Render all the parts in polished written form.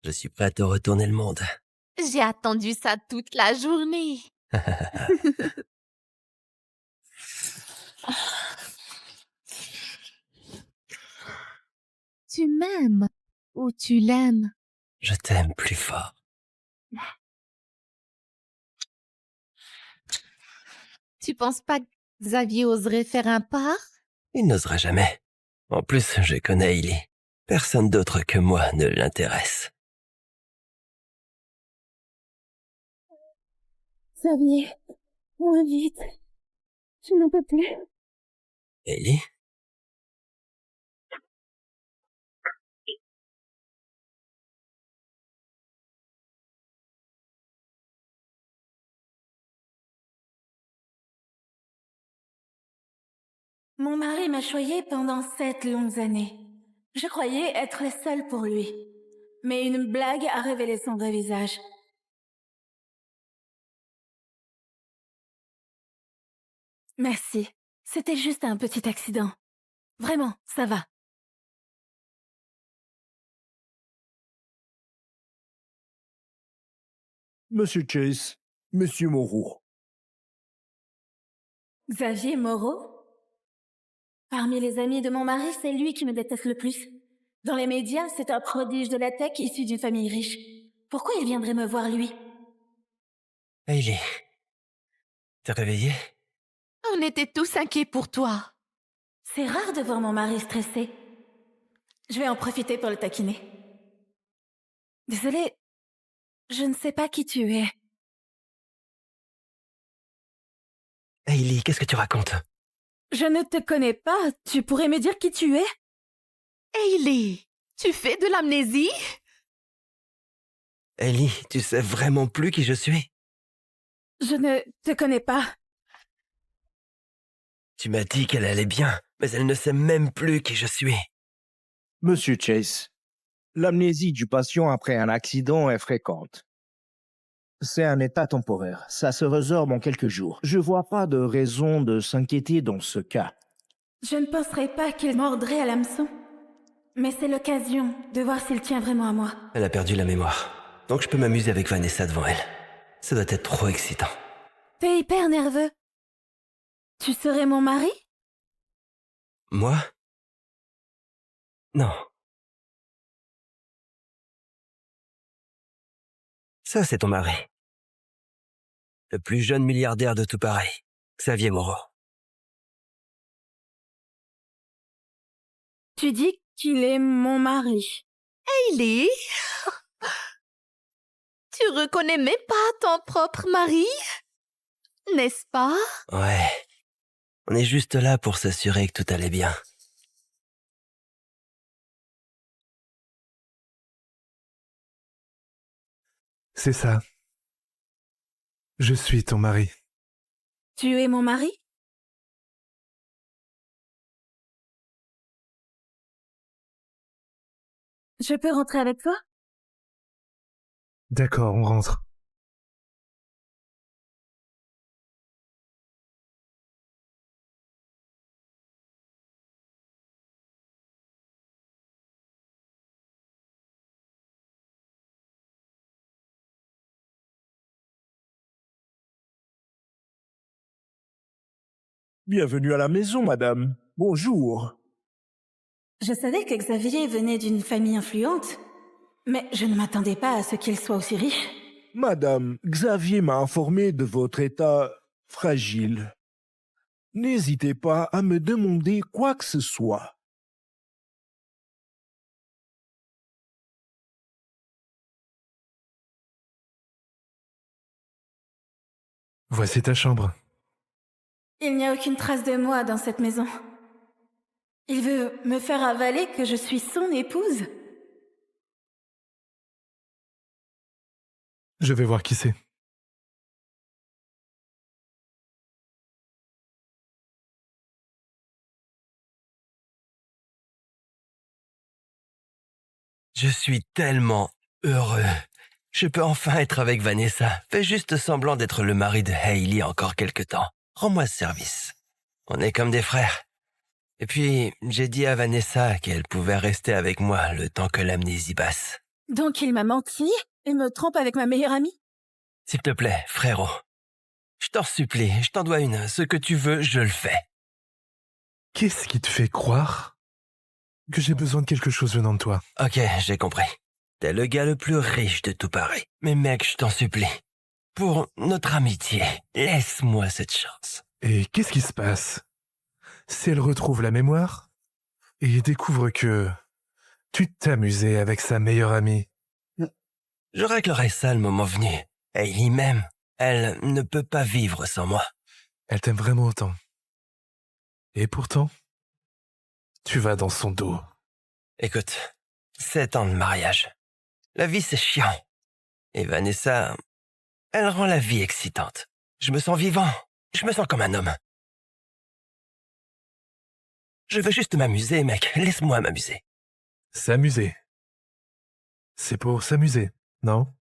Je suis prêt à te retourner le monde. J'ai attendu ça toute la journée. Tu m'aimes ou tu l'aimes? Je t'aime plus fort. Tu penses pas que Xavier oserait faire un pas? Il n'osera jamais. En plus, je connais Hailey. Personne d'autre que moi ne l'intéresse. Xavier, moins vite. Je n'en peux plus. Hailey? Mon mari m'a choyée pendant 7 longues années. Je croyais être la seule pour lui. Mais une blague a révélé son vrai visage. Merci. C'était juste un petit accident. Vraiment, ça va. Monsieur Chase, Monsieur Moreau. Xavier Moreau? Parmi les amis de mon mari, c'est lui qui me déteste le plus. Dans les médias, c'est un prodige de la tech issu d'une famille riche. Pourquoi il viendrait me voir, lui? Hailey. T'es réveillée? On était tous inquiets pour toi. C'est rare de voir mon mari stressé. Je vais en profiter pour le taquiner. Désolée, je ne sais pas qui tu es. Hailey, qu'est-ce que tu racontes? Je ne te connais pas. Tu pourrais me dire qui tu es? Hailey, tu fais de l'amnésie? Hailey, tu sais vraiment plus qui je suis? Je ne te connais pas. Tu m'as dit qu'elle allait bien, mais elle ne sait même plus qui je suis. Monsieur Chase, l'amnésie du patient après un accident est fréquente. C'est un état temporaire. Ça se résorbe en quelques jours. Je vois pas de raison de s'inquiéter dans ce cas. Je ne penserais pas qu'il mordrait à l'hameçon. Mais c'est l'occasion de voir s'il tient vraiment à moi. Elle a perdu la mémoire, donc je peux m'amuser avec Vanessa devant elle. Ça doit être trop excitant. T'es hyper nerveux. Tu serais mon mari? Moi? Non. Ça, c'est ton mari. Le plus jeune milliardaire de tout Paris, Xavier Moreau. Tu dis qu'il est mon mari. Hailey? Tu reconnais même pas ton propre mari? N'est-ce pas? Ouais. On est juste là pour s'assurer que tout allait bien. C'est ça. Je suis ton mari. Tu es mon mari? Je peux rentrer avec toi? D'accord, on rentre. Bienvenue à la maison, madame. Bonjour. Je savais que Xavier venait d'une famille influente, mais je ne m'attendais pas à ce qu'il soit aussi riche. Madame, Xavier m'a informé de votre état fragile. N'hésitez pas à me demander quoi que ce soit. Voici ta chambre. Il n'y a aucune trace de moi dans cette maison. Il veut me faire avaler que je suis son épouse. Je vais voir qui c'est. Je suis tellement heureux. Je peux enfin être avec Vanessa. Fais juste semblant d'être le mari de Hailey encore quelque temps. Rends-moi ce service. On est comme des frères. Et puis, j'ai dit à Vanessa qu'elle pouvait rester avec moi le temps que l'amnésie passe. Donc il m'a menti et me trompe avec ma meilleure amie? S'il te plaît, frérot. Je t'en supplie, je t'en dois une. Ce que tu veux, je le fais. Qu'est-ce qui te fait croire que j'ai besoin de quelque chose venant de toi? Ok, j'ai compris. T'es le gars le plus riche de tout Paris. Mais mec, je t'en supplie. Pour notre amitié, laisse-moi cette chance. Et qu'est-ce qui se passe si elle retrouve la mémoire et découvre que tu t'amusais avec sa meilleure amie? Je réglerai ça le moment venu. Hailey même, elle ne peut pas vivre sans moi. Elle t'aime vraiment autant. Et pourtant, tu vas dans son dos. Écoute, 7 ans de mariage. La vie, c'est chiant. Et Vanessa, elle rend la vie excitante. Je me sens vivant. Je me sens comme un homme. Je veux juste m'amuser, mec. Laisse-moi m'amuser. S'amuser. C'est pour s'amuser, non?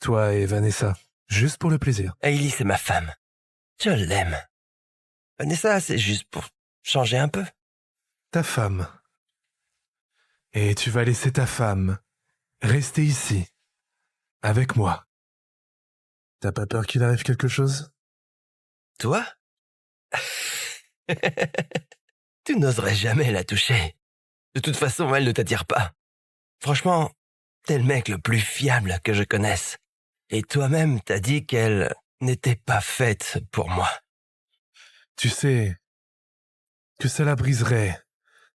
Toi et Vanessa, juste pour le plaisir. Hailey, c'est ma femme. Je l'aime. Vanessa, c'est juste pour changer un peu. Ta femme. Et tu vas laisser ta femme rester ici, avec moi. T'as pas peur qu'il arrive quelque chose? Toi? Tu n'oserais jamais la toucher. De toute façon, elle ne t'attire pas. Franchement, t'es le mec le plus fiable que je connaisse. Et toi-même t'as dit qu'elle n'était pas faite pour moi. Tu sais que ça la briserait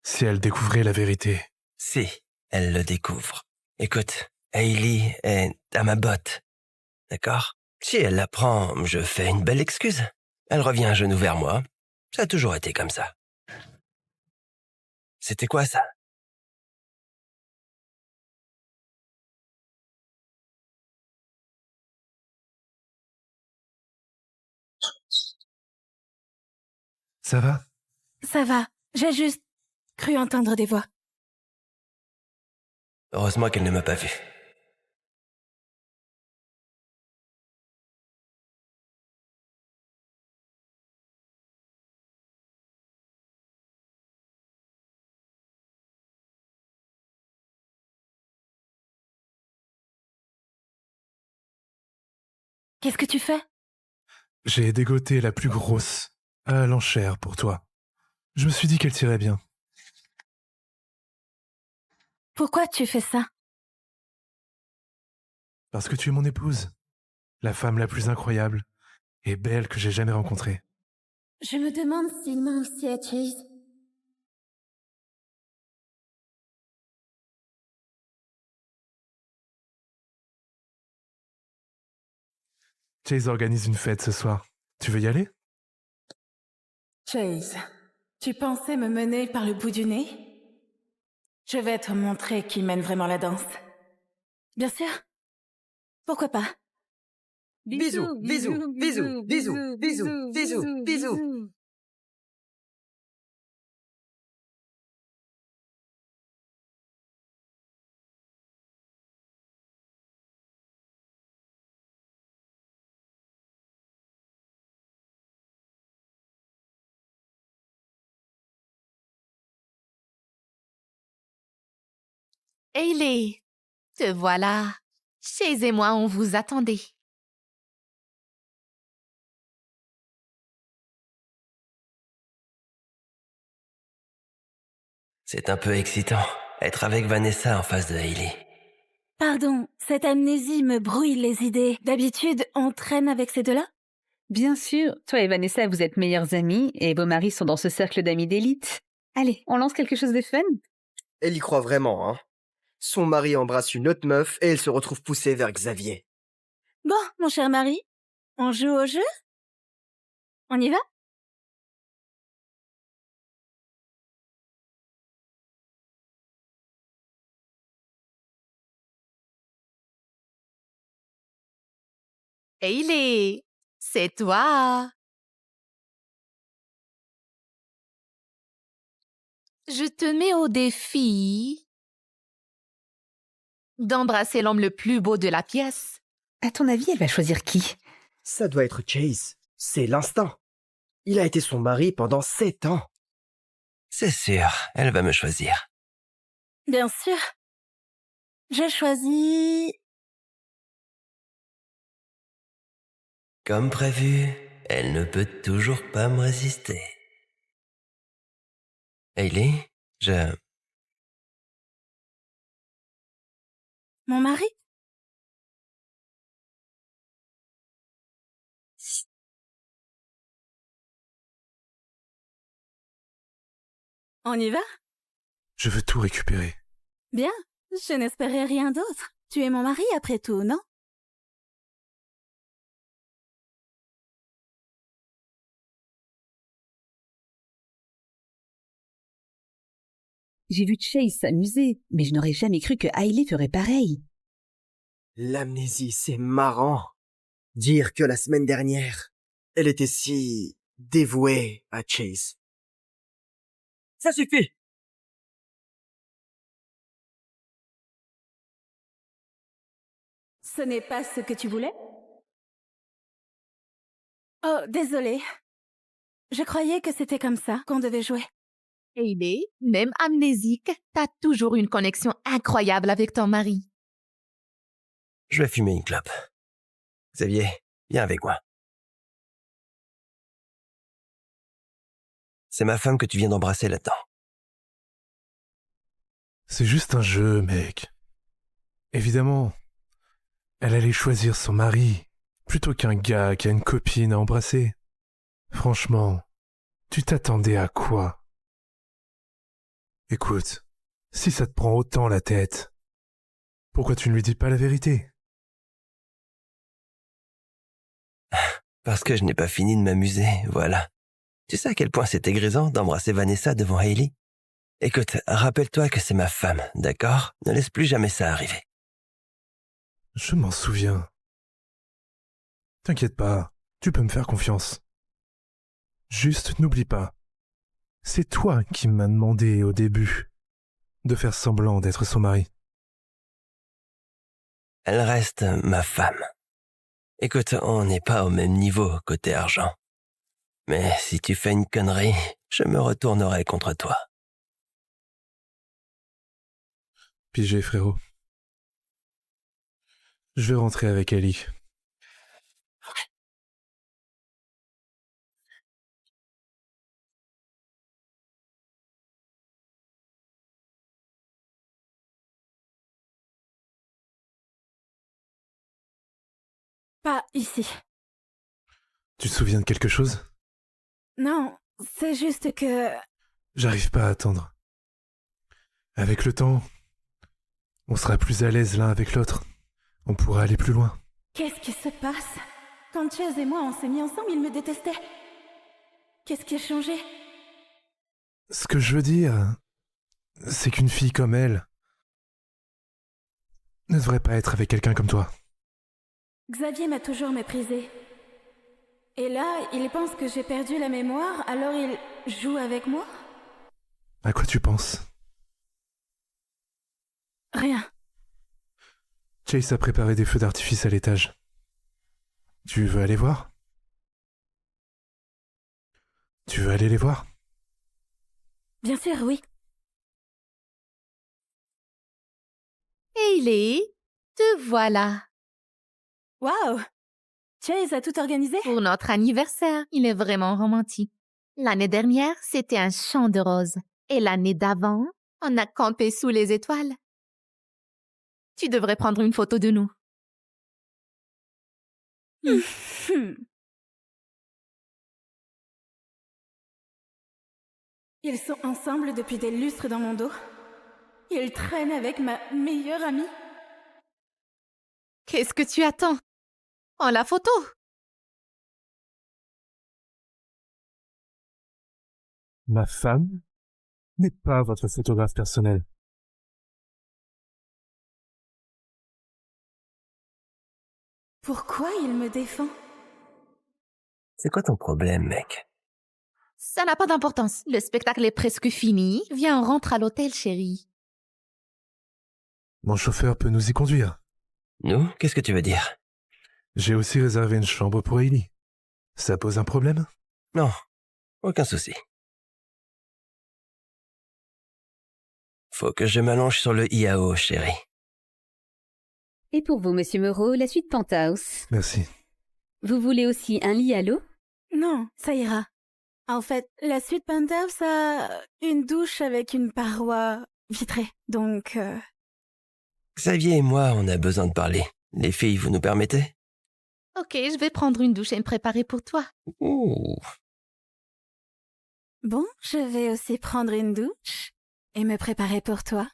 si elle découvrait la vérité. Si, elle le découvre. Écoute, Hailey est à ma botte. D'accord? Si elle l'apprend, je fais une belle excuse. Elle revient à genoux vers moi. Ça a toujours été comme ça. C'était quoi ça? Ça va? Ça va, j'ai juste cru entendre des voix. Heureusement qu'elle ne m'a pas vu. Qu'est-ce que tu fais? J'ai dégoté la plus grosse à l'enchère pour toi. Je me suis dit qu'elle t'irait bien. Pourquoi tu fais ça? Parce que tu es mon épouse. La femme la plus incroyable et belle que j'ai jamais rencontrée. Je me demande s'il ment aussi à Chase. Chase organise une fête ce soir. Tu veux y aller? Chase, tu pensais me mener par le bout du nez? Je vais te montrer qui mène vraiment la danse. Bien sûr. Pourquoi pas? Bisous, bisous, bisous, bisous, bisous, bisous, bisous. Hailey, te voilà. Chase et moi, on vous attendait. C'est un peu excitant, être avec Vanessa en face de Hailey. Pardon, cette amnésie me brouille les idées. D'habitude, on traîne avec ces deux-là? Bien sûr, toi et Vanessa, vous êtes meilleures amies et vos maris sont dans ce cercle d'amis d'élite. Allez, on lance quelque chose de fun? Elle y croit vraiment, hein. Son mari embrasse une autre meuf et elle se retrouve poussée vers Xavier. Bon, mon cher mari, on joue au jeu? On y va? Hailey, c'est toi. Je te mets au défi d'embrasser l'homme le plus beau de la pièce. À ton avis, elle va choisir qui? Ça doit être Chase. C'est l'instinct. Il a été son mari pendant 7 ans. C'est sûr, elle va me choisir. Bien sûr. Je choisis... Comme prévu, elle ne peut toujours pas me résister. Hailey, Mon mari? On y va? Je veux tout récupérer. Bien, je n'espérais rien d'autre. Tu es mon mari après tout, non? J'ai vu Chase s'amuser, mais je n'aurais jamais cru que Hailey ferait pareil. L'amnésie, c'est marrant. Dire que la semaine dernière, elle était si dévouée à Chase. Ça suffit! Ce n'est pas ce que tu voulais? Oh, désolée. Je croyais que c'était comme ça qu'on devait jouer. Hailey, même amnésique, t'as toujours une connexion incroyable avec ton mari. je vais fumer une clope. Xavier, viens avec moi. C'est ma femme que tu viens d'embrasser là-dedans. C'est juste un jeu, mec. Évidemment, elle allait choisir son mari plutôt qu'un gars qui a une copine à embrasser. Franchement, tu t'attendais à quoi? Écoute, si ça te prend autant la tête, pourquoi tu ne lui dis pas la vérité? Parce que je n'ai pas fini de m'amuser, voilà. Tu sais à quel point c'était grisant d'embrasser Vanessa devant Hailey? Écoute, rappelle-toi que c'est ma femme, d'accord? Ne laisse plus jamais ça arriver. Je m'en souviens. T'inquiète pas, tu peux me faire confiance. Juste n'oublie pas, c'est toi qui m'as demandé au début de faire semblant d'être son mari. Elle reste ma femme. Écoute, on n'est pas au même niveau côté argent. Mais si tu fais une connerie, je me retournerai contre toi. Pigé, frérot. Je vais rentrer avec Ellie. Pas ici. Tu te souviens de quelque chose? Non, c'est juste que... J'arrive pas à attendre. Avec le temps, on sera plus à l'aise l'un avec l'autre. On pourra aller plus loin. Qu'est-ce qui se passe? Quand Chase et moi on s'est mis ensemble, il me détestait. Qu'est-ce qui a changé? Ce que je veux dire, c'est qu'une fille comme elle ne devrait pas être avec quelqu'un comme toi. Xavier m'a toujours méprisée. Et là, il pense que j'ai perdu la mémoire, alors il joue avec moi? À quoi tu penses? Rien. Chase a préparé des feux d'artifice à l'étage. Tu veux aller voir? Tu veux aller les voir? Bien sûr, oui. Hailey, te voilà. Waouh! Chase a tout organisé? Pour notre anniversaire, il est vraiment romantique. L'année dernière, c'était un champ de roses. Et l'année d'avant, on a campé sous les étoiles. Tu devrais prendre une photo de nous. Ils sont ensemble depuis des lustres dans mon dos. Ils traînent avec ma meilleure amie. Qu'est-ce que tu attends? Prends la photo. Ma femme n'est pas votre photographe personnel. Pourquoi il me défend? C'est quoi ton problème, mec? Ça n'a pas d'importance. Le spectacle est presque fini. Viens, on rentre à l'hôtel, chérie. Mon chauffeur peut nous y conduire. Nous? Qu'est-ce que tu veux dire? J'ai aussi réservé une chambre pour Hailey. Ça pose un problème? Non, aucun souci. Faut que je m'allonge sur le IAO, chérie. Et pour vous, Monsieur Moreau, la suite penthouse. Merci. Vous voulez aussi un lit à l'eau? Non, ça ira. En fait, la suite penthouse a une douche avec une paroi vitrée. Donc, Xavier et moi, on a besoin de parler. Les filles, vous nous permettez? Ok, je vais prendre une douche et me préparer pour toi. Ouh. bon, je vais aussi prendre une douche et me préparer pour toi.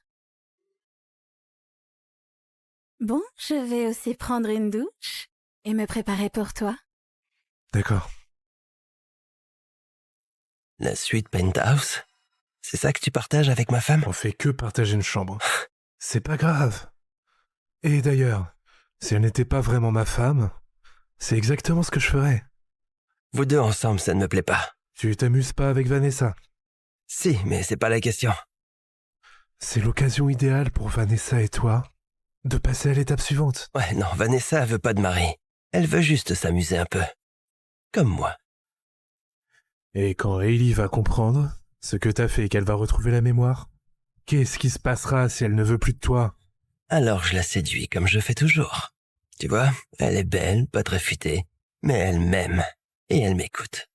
Bon, je vais aussi prendre une douche et me préparer pour toi. D'accord. La suite penthouse? C'est ça que tu partages avec ma femme? On fait que partager une chambre. C'est pas grave. Et d'ailleurs, si elle n'était pas vraiment ma femme, c'est exactement ce que je ferais. Vous deux ensemble, ça ne me plaît pas. Tu t'amuses pas avec Vanessa? Si, mais c'est pas la question. C'est l'occasion idéale pour Vanessa et toi de passer à l'étape suivante. Ouais, non, Vanessa veut pas de mari. Elle veut juste s'amuser un peu. Comme moi. Et quand Hailey va comprendre ce que t'as fait et qu'elle va retrouver la mémoire, qu'est-ce qui se passera si elle ne veut plus de toi? Alors je la séduis comme je fais toujours. Tu vois, elle est belle, pas très futée, mais elle m'aime. Et elle m'écoute.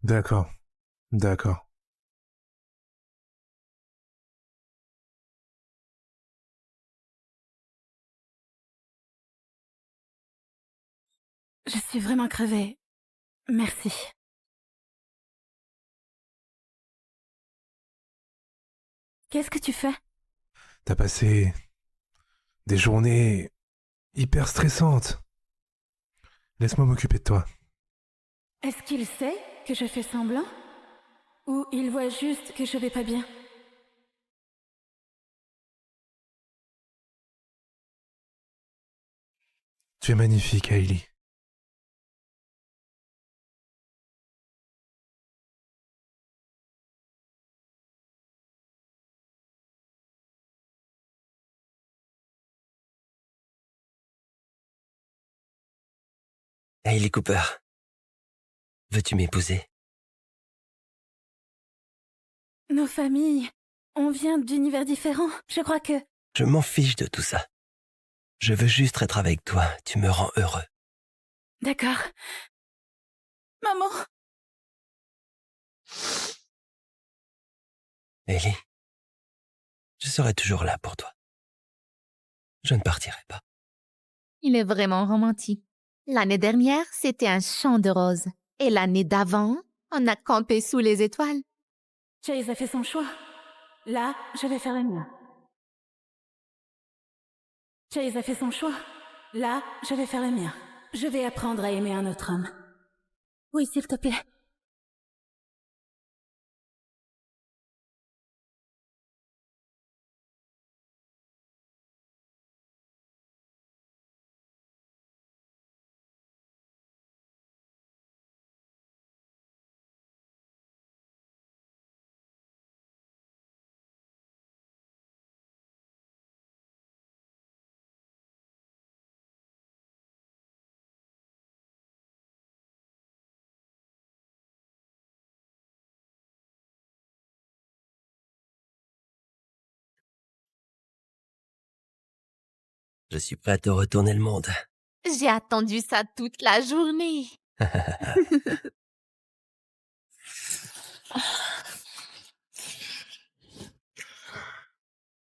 D'accord. D'accord. Je suis vraiment crevée. Merci. Qu'est-ce que tu fais? T'as passé des journées hyper stressantes. Laisse-moi m'occuper de toi. Est-ce qu'il sait que je fais semblant? Ou il voit juste que je vais pas bien? Tu es magnifique, Hailey. Hailey Cooper, veux-tu m'épouser? Nos familles, on vient d'univers différents. Je crois que... Je m'en fiche de tout ça. Je veux juste être avec toi, tu me rends heureux. D'accord. Maman! Hailey, je serai toujours là pour toi. Je ne partirai pas. Il est vraiment romantique. L'année dernière, c'était un champ de roses. Et l'année d'avant, on a campé sous les étoiles. Chase a fait son choix. Là, je vais faire le mien. Chase a fait son choix. Là, je vais faire le mien. Je vais apprendre à aimer un autre homme. Oui, s'il te plaît. Je suis prêt à te retourner le monde. J'ai attendu ça toute la journée.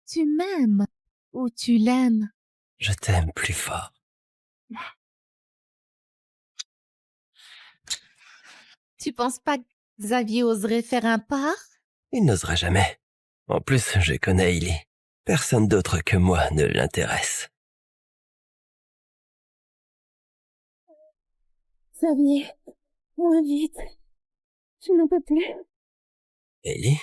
Tu m'aimes ou tu l'aimes? Je t'aime plus fort. Tu penses pas que Xavier oserait faire un pas? Il n'osera jamais. En plus, je connais Hailey. Personne d'autre que moi ne l'intéresse. Xavier, moins vite. Je n'en peux plus. Hailey?